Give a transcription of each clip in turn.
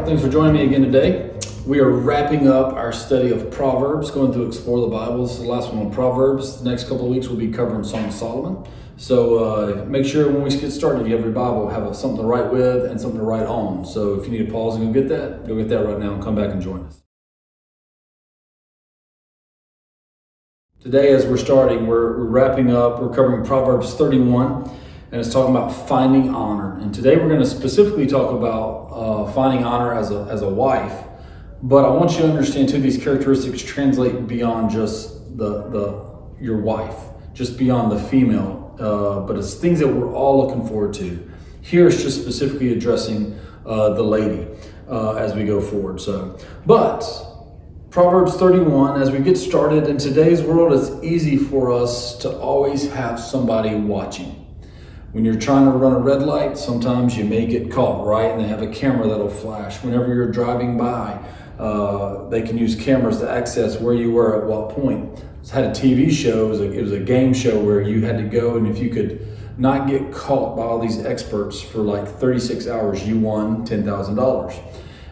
thanks for joining me again today. We are wrapping up our study of Proverbs, going through Explore the Bible. This is the last one on Proverbs. The next couple of weeks we'll be covering Song of Solomon. So make sure when we get started, you have your Bible, have something to write with and something to write on. So if you need to pause and go get that right now and come back and join us. Today, as we're starting, we're wrapping up, we're covering Proverbs 31, and it's talking about finding honor. And today we're going to specifically talk about finding honor as a wife. But I want you to understand too, these characteristics translate beyond just your wife, just beyond the female. But it's things that we're all looking forward to. Here it's just specifically addressing the lady as we go forward. But Proverbs 31, as we get started in today's world, it's easy for us to always have somebody watching. When you're trying to run a red light, sometimes you may get caught, right? And they have a camera that'll flash. Whenever you're driving by, they can use cameras to access where you were at what point. It's had a TV show, it was a game show where you had to go, and if you could not get caught by all these experts for like 36 hours, you won $10,000.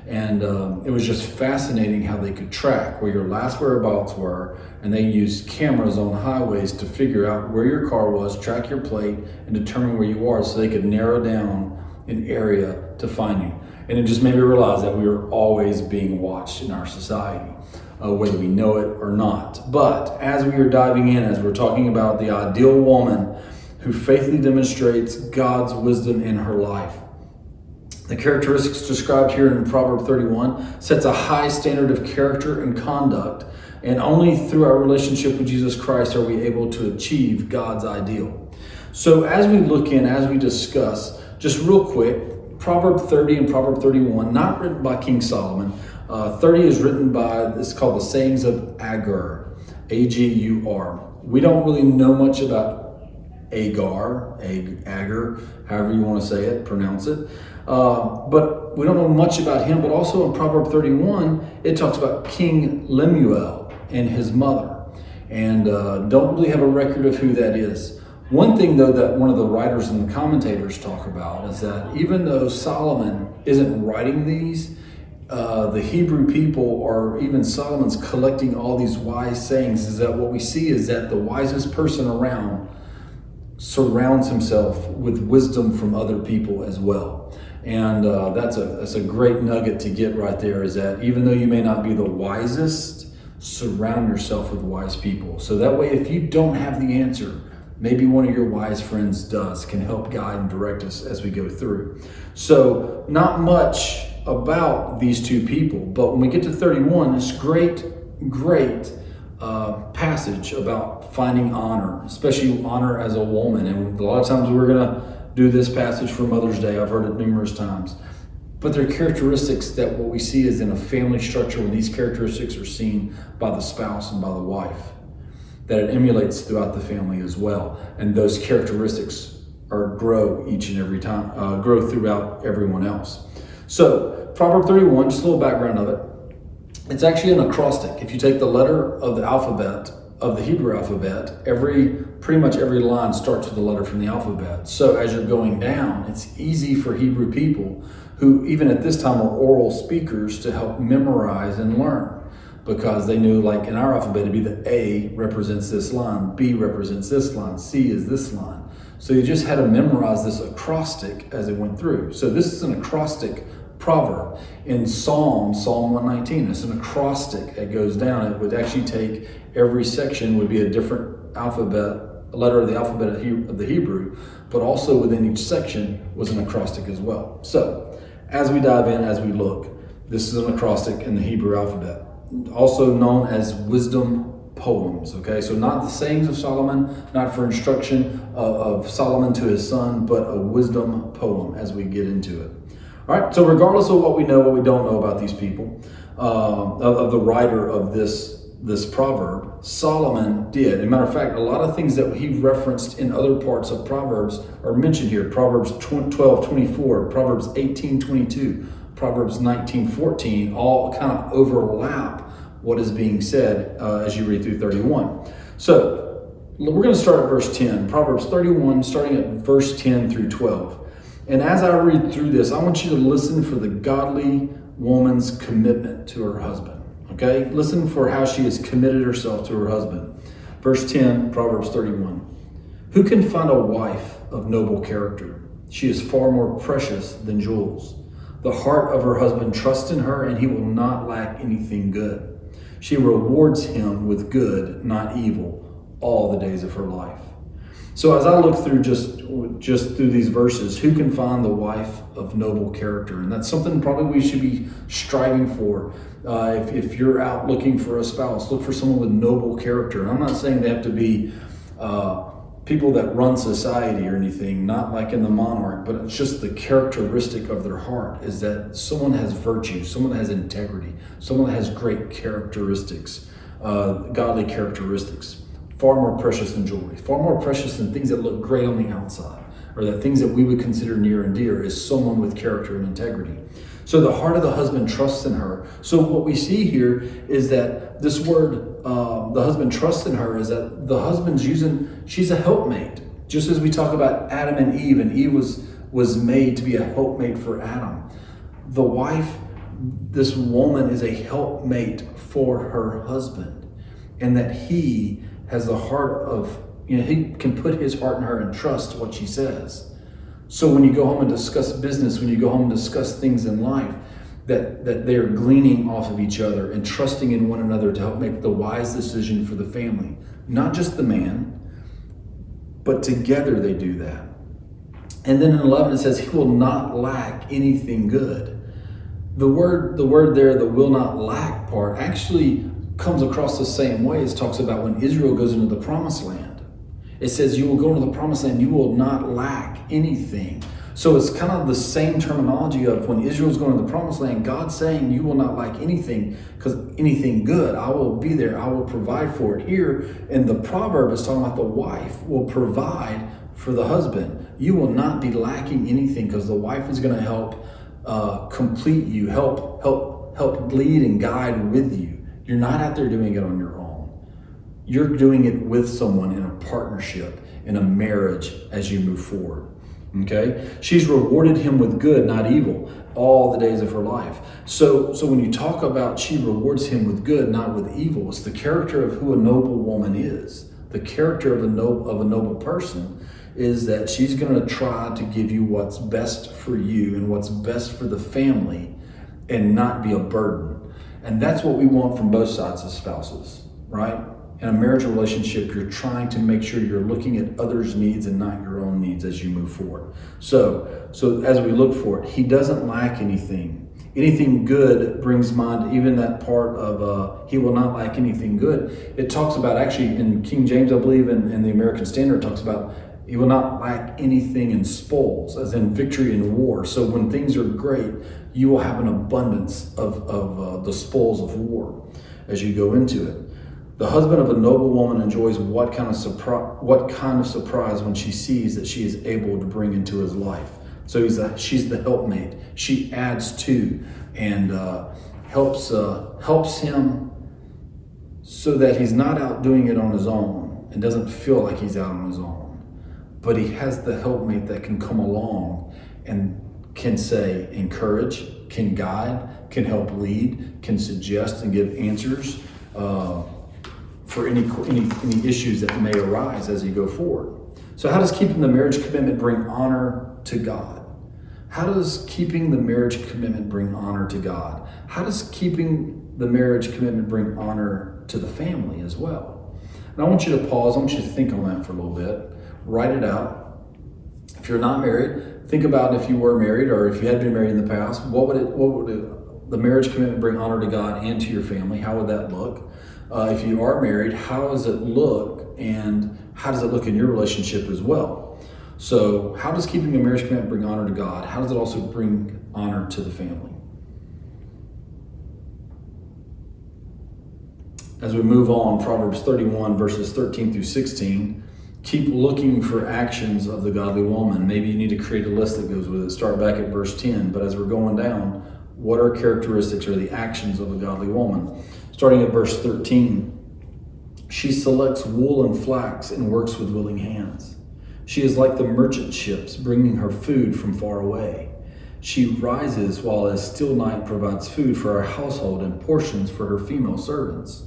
And it was just fascinating how they could track where your last whereabouts were, and they used cameras on highways to figure out where your car was, track your plate, and determine where you are so they could narrow down an area to find you. And it just made me realize that we are always being watched in our society, whether we know it or not. But as we are diving in, as we're talking about the ideal woman who faithfully demonstrates God's wisdom in her life, the characteristics described here in Proverb 31 sets a high standard of character and conduct, and only through our relationship with Jesus Christ are we able to achieve God's ideal. So as we look in, as we discuss, just real quick, Proverb 30 and Proverb 31, not written by King Solomon. 30 is written by, it's called the Sayings of Agur, A-G-U-R. We don't really know much about Agur, however you want to say it, pronounce it. But we don't know much about him. But also in Proverb 31, it talks about King Lemuel and his mother. And don't really have a record of who that is. One thing, though, that one of the writers and the commentators talk about is that even though Solomon isn't writing these, the Hebrew people, or even Solomon's collecting all these wise sayings, is that what we see is that the wisest person around surrounds himself with wisdom from other people as well. And that's a great nugget to get right there, is that even though you may not be the wisest, surround yourself with wise people. So that way, if you don't have the answer, maybe one of your wise friends can help guide and direct us as we go through. So not much about these two people, but when we get to 31, it's great passage about finding honor, especially honor as a woman. And a lot of times we're going to do this passage for Mother's Day. I've heard it numerous times. But there are characteristics that what we see is in a family structure, when these characteristics are seen by the spouse and by the wife, that it emulates throughout the family as well. And those characteristics grow each and every time, grow throughout everyone else. So Proverb 31, just a little background of it. It's actually an acrostic. If you take the letter of the alphabet, of the Hebrew alphabet, pretty much every line starts with a letter from the alphabet. So as you're going down, it's easy for Hebrew people, who even at this time are oral speakers, to help memorize and learn. Because they knew, like in our alphabet, it'd be the A represents this line, B represents this line, C is this line. So you just had to memorize this acrostic as it went through. So this is an acrostic proverb. In Psalm 119, it's an acrostic that goes down. It would actually take, every section would be a different alphabet, a letter of the alphabet of the Hebrew, but also within each section was an acrostic as well. So as we dive in, as we look, this is an acrostic in the Hebrew alphabet, also known as wisdom poems. Okay, so not the sayings of Solomon, not for instruction of Solomon to his son, but a wisdom poem as we get into it. All right, so regardless of what we know, what we don't know about these people, of the writer of this proverb, Solomon did. As a matter of fact, a lot of things that he referenced in other parts of Proverbs are mentioned here. Proverbs 12:24, Proverbs 18:22, Proverbs 19:14, all kind of overlap what is being said as you read through 31. So we're going to start at verse 10. Proverbs 31, starting at verse 10 through 12. And as I read through this, I want you to listen for the godly woman's commitment to her husband. Okay, listen for how she has committed herself to her husband. Verse 10, Proverbs 31. Who can find a wife of noble character? She is far more precious than jewels. The heart of her husband trusts in her, and he will not lack anything good. She rewards him with good, not evil, all the days of her life. So as I look through just through these verses, who can find the wife of noble character? And that's something probably we should be striving for. If you're out looking for a spouse, look for someone with noble character. And I'm not saying they have to be people that run society or anything, not like in the Monarch, but it's just the characteristic of their heart is that someone has virtue, someone that has integrity, someone that has great characteristics, godly characteristics. Far more precious than jewelry, far more precious than things that look great on the outside, or that things that we would consider near and dear, is someone with character and integrity. So the heart of the husband trusts in her. So what we see here is that this word, the husband trusts in her, is that the husband's she's a helpmate. Just as we talk about Adam and Eve was made to be a helpmate for Adam. The wife, this woman, is a helpmate for her husband, and that he has the heart of, he can put his heart in her and trust what she says. So when you go home and discuss business, when you go home and discuss things in life, that they're gleaning off of each other and trusting in one another to help make the wise decision for the family. Not just the man, but together they do that. And then in 11 it says, he will not lack anything good. The word there, the will not lack part, actually comes across the same way as talks about when Israel goes into the promised land. It says you will go into the promised land, you will not lack anything. So it's kind of the same terminology of when Israel's going to the promised land, God's saying you will not lack anything, because anything good, I will be there, I will provide for it. Here in the proverb, it's talking about the wife will provide for the husband. You will not be lacking anything, because the wife is going to help complete you, help lead and guide with you. You're not out there doing it on your own. You're doing it with someone in a partnership, in a marriage as you move forward. Okay? She's rewarded him with good, not evil, all the days of her life. So when you talk about she rewards him with good, not with evil, it's the character of who a noble woman is. The character of a noble person is that she's going to try to give you what's best for you and what's best for the family and not be a burden. And that's what we want from both sides as spouses, right? In a marriage relationship, you're trying to make sure you're looking at others' needs and not your own needs as you move forward. So as we look for it, he doesn't lack anything. Anything good brings mind, even that part of he will not lack anything good. It talks about, actually in King James, I believe, and the American Standard, talks about he will not lack anything in spoils, as in victory in war. So when things are great, you will have an abundance of the spoils of war as you go into it. The husband of a noble woman enjoys what kind of surprise when she sees that she is able to bring into his life. So she's the helpmate. She adds to and helps him so that he's not out doing it on his own and doesn't feel like he's out on his own. But he has the helpmate that can come along and can say, encourage, can guide, can help lead, can suggest and give answers for any issues that may arise as you go forward. So how does keeping the marriage commitment bring honor to God? How does keeping the marriage commitment bring honor to God? How does keeping the marriage commitment bring honor to the family as well? And I want you to pause. I want you to think on that for a little bit. Write it out. If you're not married, think about if you were married or if you had been married in the past, what would the marriage commitment bring honor to God and to your family? How would that look? If you are married, how does it look, and how does it look in your relationship as well? So how does keeping a marriage commitment bring honor to God? How does it also bring honor to the family? As we move on, Proverbs 31 verses 13 through 16, keep looking for actions of the godly woman. Maybe you need to create a list that goes with it. Start back at verse 10, but as we're going down, what are characteristics or the actions of a godly woman? Starting at verse 13, she selects wool and flax and works with willing hands. She is like the merchant ships, bringing her food from far away. She rises while it is still night and provides food for her household and portions for her female servants.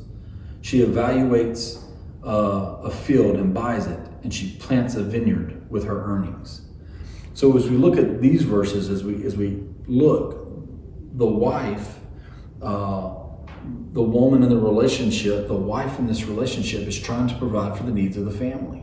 She evaluates a field and buys it, and she plants a vineyard with her earnings. So as we look at these verses, as we look, the wife, the woman in the relationship, the wife in this relationship is trying to provide for the needs of the family.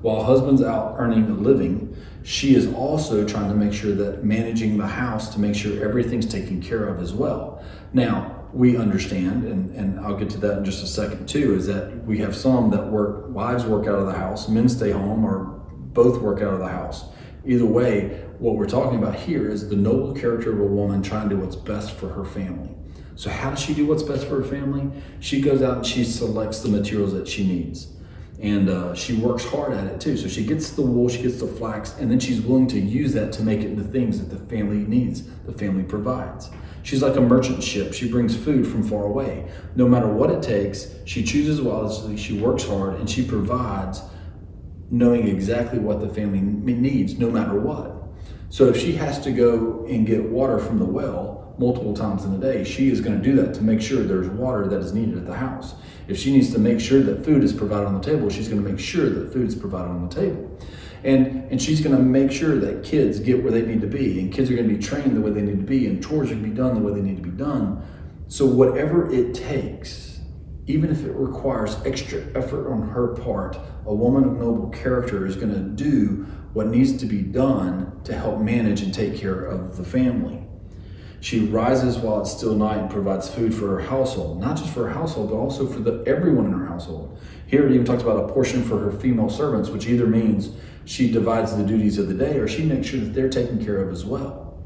While husband's out earning a living, she is also trying to make sure that managing the house to make sure everything's taken care of as well. Now, we understand, and I'll get to that in just a second too, is that we have some that wives work out of the house, men stay home, or both work out of the house. Either way, what we're talking about here is the noble character of a woman trying to do what's best for her family. So how does she do what's best for her family? She goes out and she selects the materials that she needs. And she works hard at it too. So she gets the wool, she gets the flax, and then she's willing to use that to make it into things that the family needs, the family provides. She's like a merchant ship. She brings food from far away. No matter what it takes, she chooses wisely, she works hard, and she provides, knowing exactly what the family needs, no matter what. So if she has to go and get water from the well multiple times in a day, she is going to do that to make sure there's water that is needed at the house. If she needs to make sure that food is provided on the table, she's going to make sure that food is provided on the table. And she's going to make sure that kids get where they need to be, and kids are going to be trained the way they need to be, and chores are going to be done the way they need to be done. So whatever it takes, even if it requires extra effort on her part, a woman of noble character is going to do what needs to be done to help manage and take care of the family. She rises while it's still night and provides food for her household, not just for her household, but also for everyone in her household. Here it even talks about a portion for her female servants, which either means she divides the duties of the day or she makes sure that they're taken care of as well.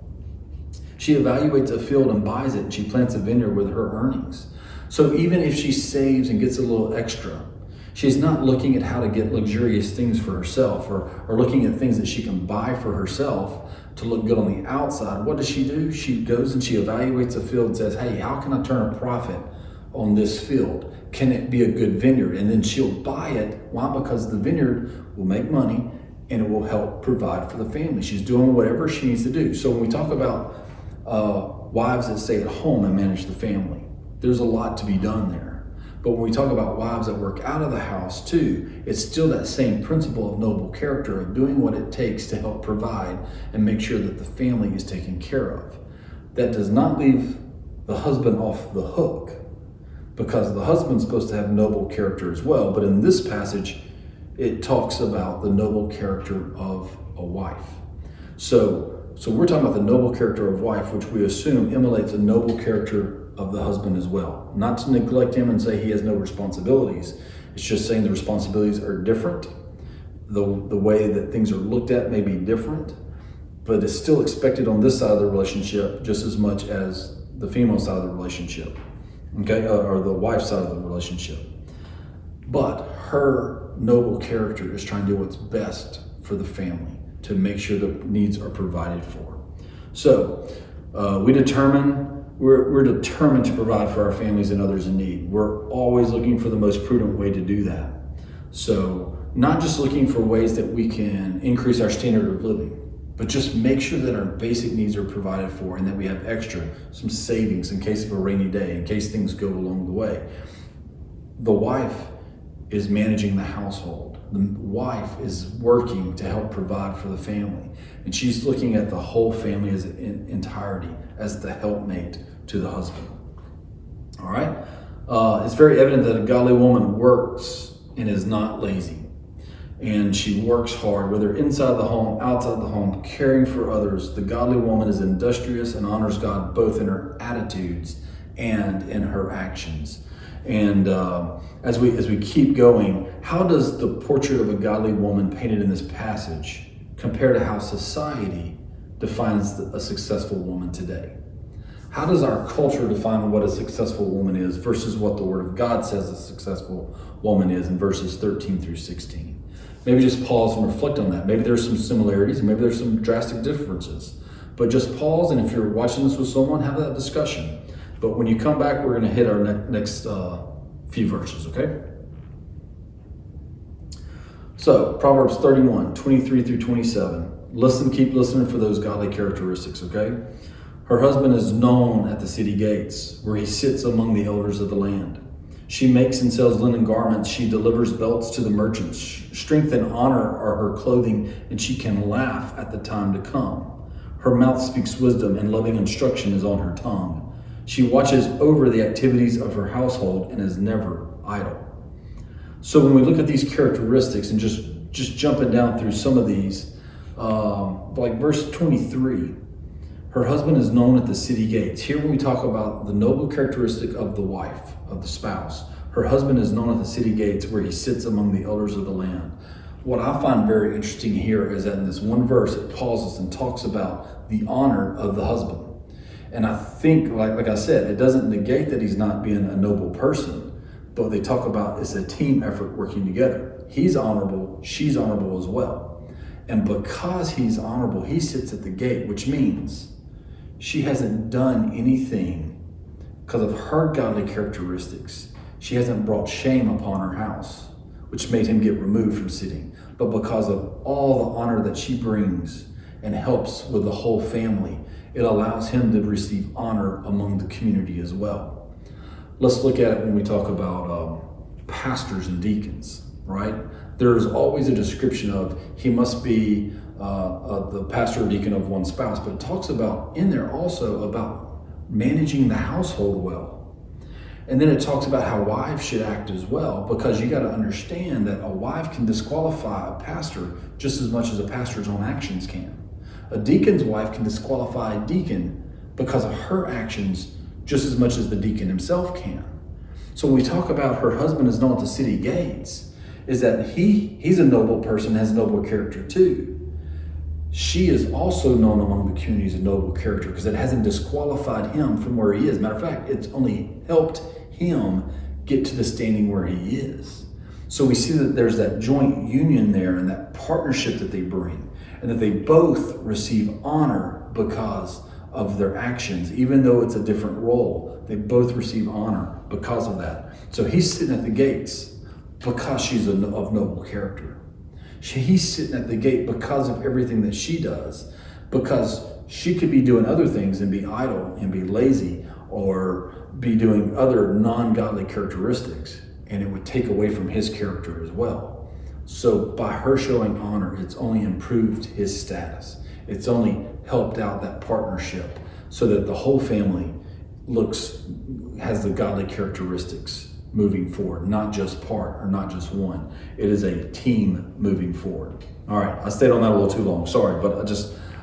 She evaluates a field and buys it, and she plants a vineyard with her earnings. So even if she saves and gets a little extra, she's not looking at how to get luxurious things for herself or looking at things that she can buy for herself to look good on the outside. What does she do? She goes and she evaluates a field and says, hey, how can I turn a profit on this field? Can it be a good vineyard? And then she'll buy it. Why? Because the vineyard will make money and it will help provide for the family. She's doing whatever she needs to do. So when we talk about wives that stay at home and manage the family, there's a lot to be done there. But when we talk about wives that work out of the house too, it's still that same principle of noble character of doing what it takes to help provide and make sure that the family is taken care of. That does not leave the husband off the hook, because the husband's supposed to have noble character as well. But in this passage, it talks about the noble character of a wife. So we're talking about the noble character of wife, which we assume emulates a noble character of the husband as well. Not to neglect him and say he has no responsibilities. It's just saying the responsibilities are different. The way that things are looked at may be different, but it's still expected on this side of the relationship just as much as the female side of the relationship, okay, or the wife's side of the relationship. But her noble character is trying to do what's best for the family to make sure the needs are provided for. So we're determined to provide for our families and others in need. We're always looking for the most prudent way to do that. So not just looking for ways that we can increase our standard of living, but just make sure that our basic needs are provided for and that we have extra, some savings in case of a rainy day, in case things go along the way. The wife is managing the household. The wife is working to help provide for the family. And she's looking at the whole family as an entirety, as the helpmate to the husband. All right? It's very evident that a godly woman works and is not lazy. And she works hard, whether inside the home, outside the home, caring for others. The godly woman is industrious and honors God both in her attitudes and in her actions. And as we keep going, how does the portrait of a godly woman painted in this passage compare to how society defines a successful woman today? How does our culture define what a successful woman is versus what the Word of God says a successful woman is in verses 13 through 16? Maybe just pause and reflect on that. Maybe there's some similarities, and maybe there's some drastic differences. But just pause, and if you're watching this with someone, have that discussion. But when you come back, we're going to hit our next few verses, okay? So, Proverbs 31, 23 through 27. Listen, keep listening for those godly characteristics, okay? Her husband is known at the city gates, where he sits among the elders of the land. She makes and sells linen garments. She delivers belts to the merchants. Strength and honor are her clothing, and she can laugh at the time to come. Her mouth speaks wisdom, and loving instruction is on her tongue. She watches over the activities of her household and is never idle. So when we look at these characteristics and just jumping down through some of these, like verse 23, her husband is known at the city gates. Here when we talk about the noble characteristic of the wife, of the spouse, her husband is known at the city gates where he sits among the elders of the land. What I find very interesting here is that in this one verse, it pauses and talks about the honor of the husband. And I think, like I said, it doesn't negate that he's not being a noble person, but they talk about it's a team effort working together. He's honorable, she's honorable as well. And because he's honorable, he sits at the gate, which means she hasn't done anything because of her godly characteristics. She hasn't brought shame upon her house, which made him get removed from sitting. But because of all the honor that she brings and helps with the whole family, it allows him to receive honor among the community as well. Let's look at it when we talk about pastors and deacons, right? There's always a description of he must be the pastor or deacon of one spouse, but it talks about in there also about managing the household well. And then it talks about how wives should act as well, because you got to understand that a wife can disqualify a pastor just as much as a pastor's own actions can. A deacon's wife can disqualify a deacon because of her actions just as much as the deacon himself can. So when we talk about her husband is known at the city gates, is that he's a noble person, has noble character too. She is also known among the community as a noble character because it hasn't disqualified him from where he is. Matter of fact, it's only helped him get to the standing where he is. So we see that there's that joint union there and that partnership that they bring, and that they both receive honor because of their actions. Even though it's a different role, they both receive honor because of that. So he's sitting at the gates because she's of noble character. He's sitting at the gate because of everything that she does, because she could be doing other things and be idle and be lazy or be doing other non-godly characteristics, and it would take away from his character as well. So by her showing honor, it's only improved his status. It's only helped out that partnership so that the whole family has the godly characteristics moving forward, not just part or not just one. It is a team moving forward. All right, I stayed on that a little too long, sorry, but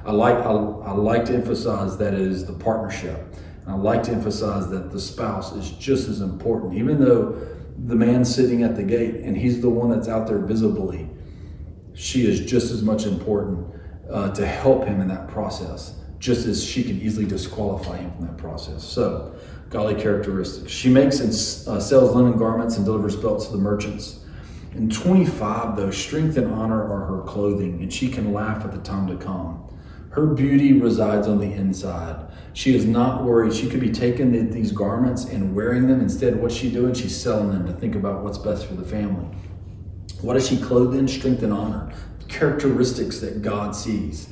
I like to emphasize that it is the partnership. And I like to emphasize that the spouse is just as important, even though the man's sitting at the gate and he's the one that's out there visibly, she is just as much important to help him in that process, just as she can easily disqualify him from that process. So, godly characteristics. She makes and sells linen garments and delivers belts to the merchants. In 25, though, strength and honor are her clothing, and she can laugh at the time to come. Her beauty resides on the inside. She is not worried. She could be taking these garments and wearing them. Instead, what's she doing? She's selling them to think about what's best for the family. What is she clothed in? Strength and honor. Characteristics that God sees,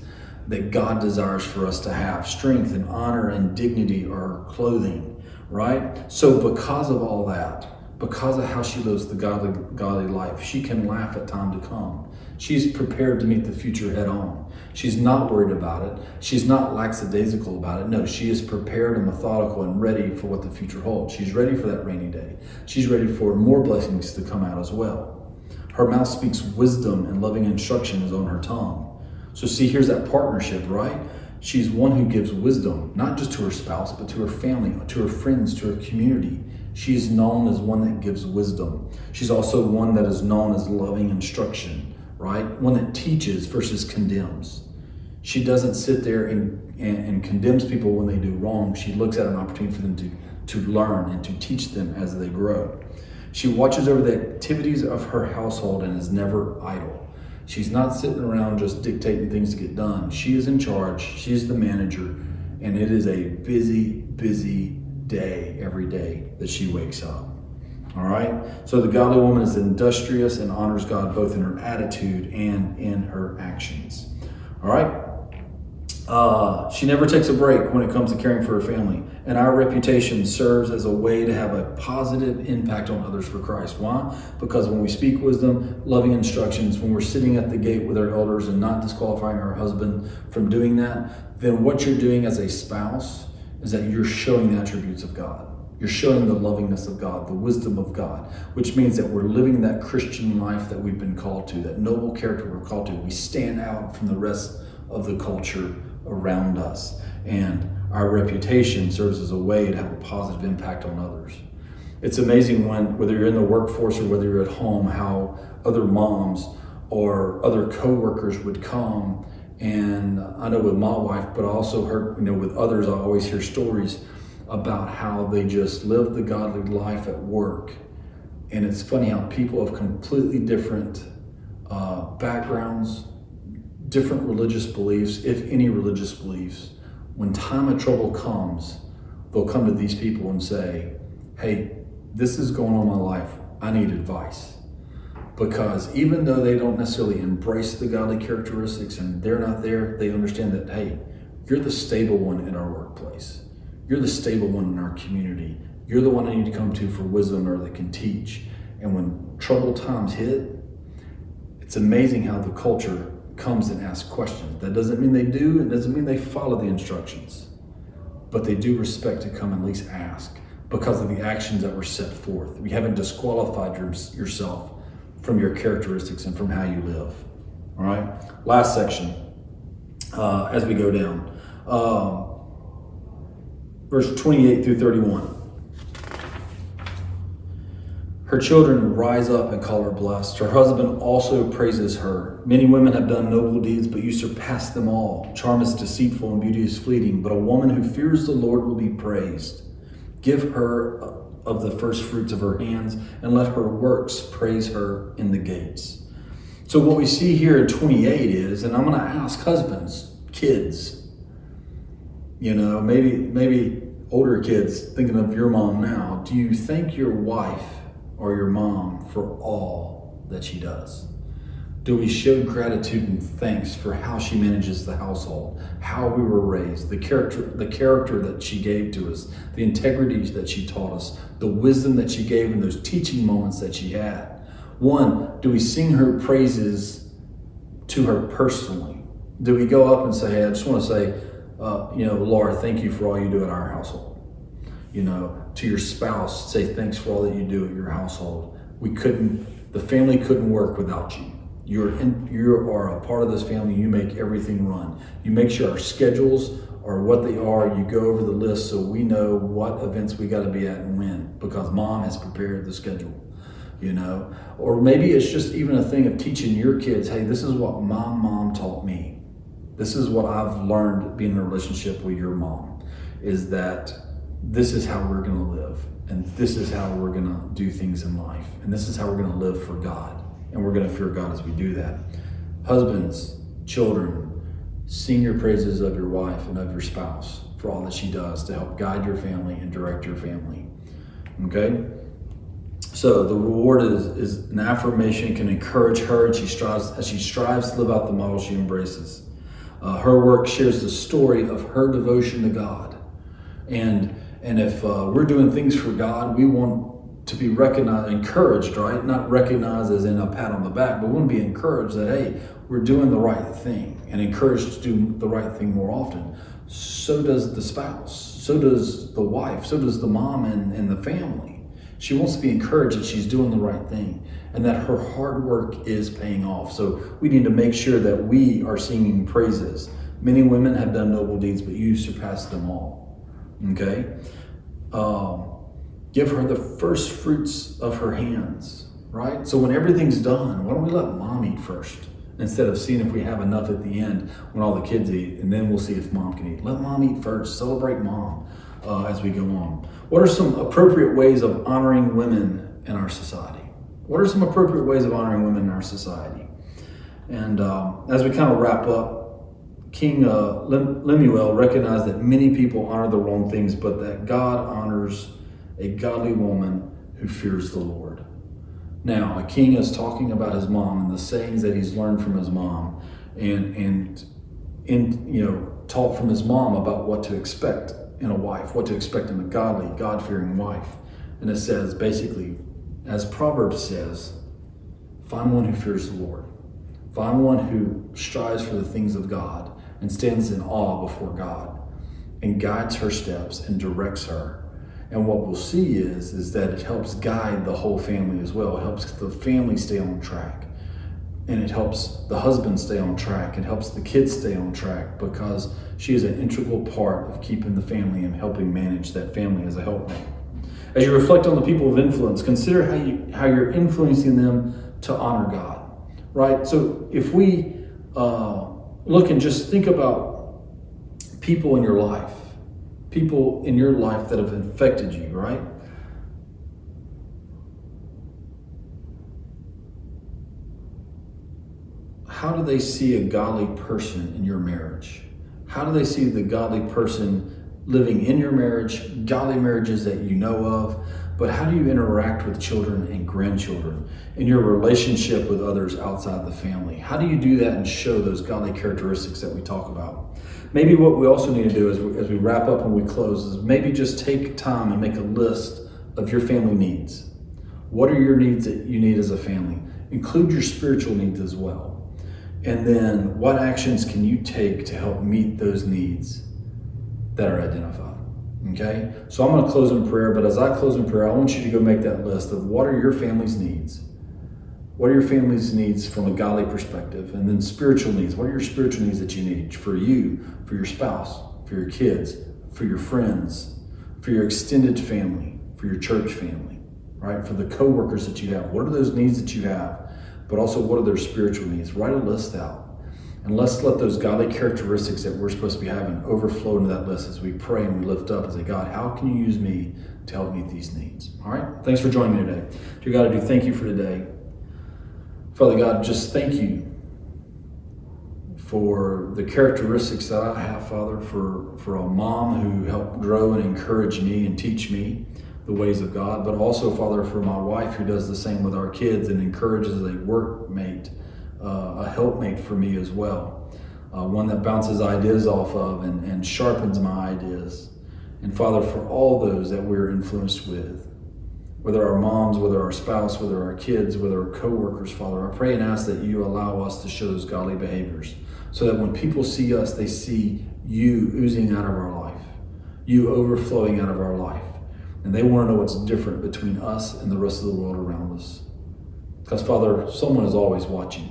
that God desires for us to have. Strength and honor and dignity are her clothing, right? So because of all that, because of how she lives the godly life, she can laugh at time to come. She's prepared to meet the future head on. She's not worried about it. She's not lackadaisical about it. No, she is prepared and methodical and ready for what the future holds. She's ready for that rainy day. She's ready for more blessings to come out as well. Her mouth speaks wisdom, and loving instruction is on her tongue. So see, here's that partnership, right? She's one who gives wisdom, not just to her spouse, but to her family, to her friends, to her community. She is known as one that gives wisdom. She's also one that is known as loving instruction, right? One that teaches versus condemns. She doesn't sit there and condemns people when they do wrong. She looks at an opportunity for them to learn and to teach them as they grow. She watches over the activities of her household and is never idle. She's not sitting around just dictating things to get done. She is in charge. She's the manager, and it is a busy, busy day every day that she wakes up. All right? So the godly woman is industrious and honors God both in her attitude and in her actions. All right. She never takes a break when it comes to caring for her family. And our reputation serves as a way to have a positive impact on others for Christ. Why? Because when we speak wisdom, loving instructions, when we're sitting at the gate with our elders and not disqualifying our husband from doing that, then what you're doing as a spouse is that you're showing the attributes of God. You're showing the lovingness of God, the wisdom of God, which means that we're living that Christian life that we've been called to, that noble character we're called to. We stand out from the rest of the culture around us. And our reputation serves as a way to have a positive impact on others. It's amazing whether you're in the workforce or whether you're at home, how other moms or other coworkers would come. And I know with my wife, but I also heard, with others, I always hear stories about how they just live the godly life at work. And it's funny how people of completely different backgrounds, different religious beliefs, if any religious beliefs, when time of trouble comes, they'll come to these people and say, hey, this is going on in my life. I need advice. Because even though they don't necessarily embrace the godly characteristics and they're not there, they understand that, hey, you're the stable one in our workplace. You're the stable one in our community. You're the one I need to come to for wisdom or that can teach. And when troubled times hit, it's amazing how the culture comes and asks questions. That doesn't mean they do, it doesn't mean they follow the instructions, but they do respect to come and at least ask because of the actions that were set forth. We haven't disqualified yourself from your characteristics and from how you live. All right, last section as we go down. Verse 28 through 31. Her children rise up and call her blessed. Her husband also praises her. Many women have done noble deeds, but you surpass them all. Charm is deceitful and beauty is fleeting, but a woman who fears the Lord will be praised. Give her of the first fruits of her hands, and let her works praise her in the gates. So what we see here in 28 is, and I'm going to ask husbands, kids, maybe older kids thinking of your mom now, do you thank your wife or your mom for all that she does? Do we show gratitude and thanks for how she manages the household, how we were raised, the character that she gave to us, the integrity that she taught us, the wisdom that she gave in those teaching moments that she had? One, do we sing her praises to her personally? Do we go up and say, hey, I just want to say, Laura, thank you for all you do in our household. To your spouse, say thanks for all that you do at your household. The family couldn't work without you. You are a part of this family. You make everything run. You make sure our schedules are what they are. You go over the list so we know what events we got to be at and when, because mom has prepared the schedule, Or maybe it's just even a thing of teaching your kids, hey, this is what my mom taught me. This is what I've learned being in a relationship with your mom, is that this is how we're going to live, and this is how we're going to do things in life, and this is how we're going to live for God, and we're going to fear God as we do that. Husbands, children, sing your praises of your wife and of your spouse for all that she does to help guide your family and direct your family. Okay? So the reward is an affirmation, can encourage her, and she strives to live out the model she embraces. Her work shares the story of her devotion to God. And if we're doing things for God, we want to be recognized, encouraged, right? Not recognized as in a pat on the back, but we want to be encouraged that, hey, we're doing the right thing, and encouraged to do the right thing more often. So does the spouse, so does the wife, so does the mom and the family. She wants to be encouraged that she's doing the right thing and that her hard work is paying off. So we need to make sure that we are singing praises. Many women have done noble deeds, but you surpass them all. Okay? Give her the first fruits of her hands, right? So when everything's done, why don't we let mom eat first instead of seeing if we have enough at the end when all the kids eat, and then we'll see if mom can eat. Let mom eat first. Celebrate mom as we go on. What are some appropriate ways of honoring women in our society? What are some appropriate ways of honoring women in our society? And as we kind of wrap up, King Lemuel recognized that many people honor the wrong things, but that God honors a godly woman who fears the Lord. Now, a king is talking about his mom and the sayings that he's learned from his mom, and taught from his mom about what to expect in a wife, what to expect in a godly, God-fearing wife. And it says basically, as Proverbs says, find one who fears the Lord. Find one who strives for the things of God and stands in awe before God and guides her steps and directs her. And what we'll see is that it helps guide the whole family as well. It helps the family stay on track. And it helps the husband stay on track. It helps the kids stay on track because she is an integral part of keeping the family and helping manage that family as a helpmate. As you reflect on the people of influence, consider how you're influencing them to honor God, right? So if we look and just think about people in your life that have affected you, right? How do they see a godly person in your marriage? How do they see the godly person living in your marriage, godly marriages that you know of? But how do you interact with children and grandchildren in your relationship with others outside the family? How do you do that and show those godly characteristics that we talk about? Maybe what we also need to do as we wrap up and we close is maybe just take time and make a list of your family needs. What are your needs that you need as a family? Include your spiritual needs as well. And then what actions can you take to help meet those needs that are identified? Okay? So I'm going to close in prayer, but as I close in prayer, I want you to go make that list of what are your family's needs? What are your family's needs from a godly perspective? And then spiritual needs. What are your spiritual needs that you need for you, for your spouse, for your kids, for your friends, for your extended family, for your church family, right? For the co-workers that you have. What are those needs that you have? But also, what are their spiritual needs? Write a list out. And let's let those godly characteristics that we're supposed to be having overflow into that list as we pray and we lift up and say, God, how can you use me to help meet these needs? All right? Thanks for joining me today. Dear God, I do thank you for today. Father God, just thank you for the characteristics that I have, Father, for a mom who helped grow and encourage me and teach me the ways of God, but also, Father, for my wife who does the same with our kids and encourages a workmate, a helpmate for me as well, one that bounces ideas off of and sharpens my ideas. And Father, for all those that we're influenced with, whether our moms, whether our spouse, whether our kids, whether our co-workers, Father, I pray and ask that you allow us to show those godly behaviors so that when people see us, they see you oozing out of our life, you overflowing out of our life. And they want to know what's different between us and the rest of the world around us. Because, Father, someone is always watching.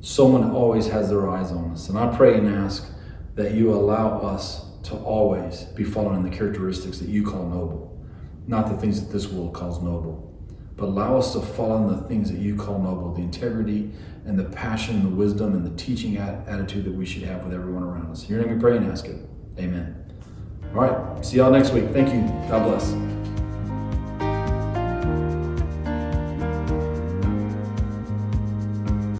Someone always has their eyes on us. And I pray and ask that you allow us to always be following the characteristics that you call noble. Not the things that this world calls noble. But allow us to follow in the things that you call noble. The integrity and the passion and the wisdom and the teaching attitude that we should have with everyone around us. In your name we pray and ask it. Amen. All right. See y'all next week. Thank you. God bless.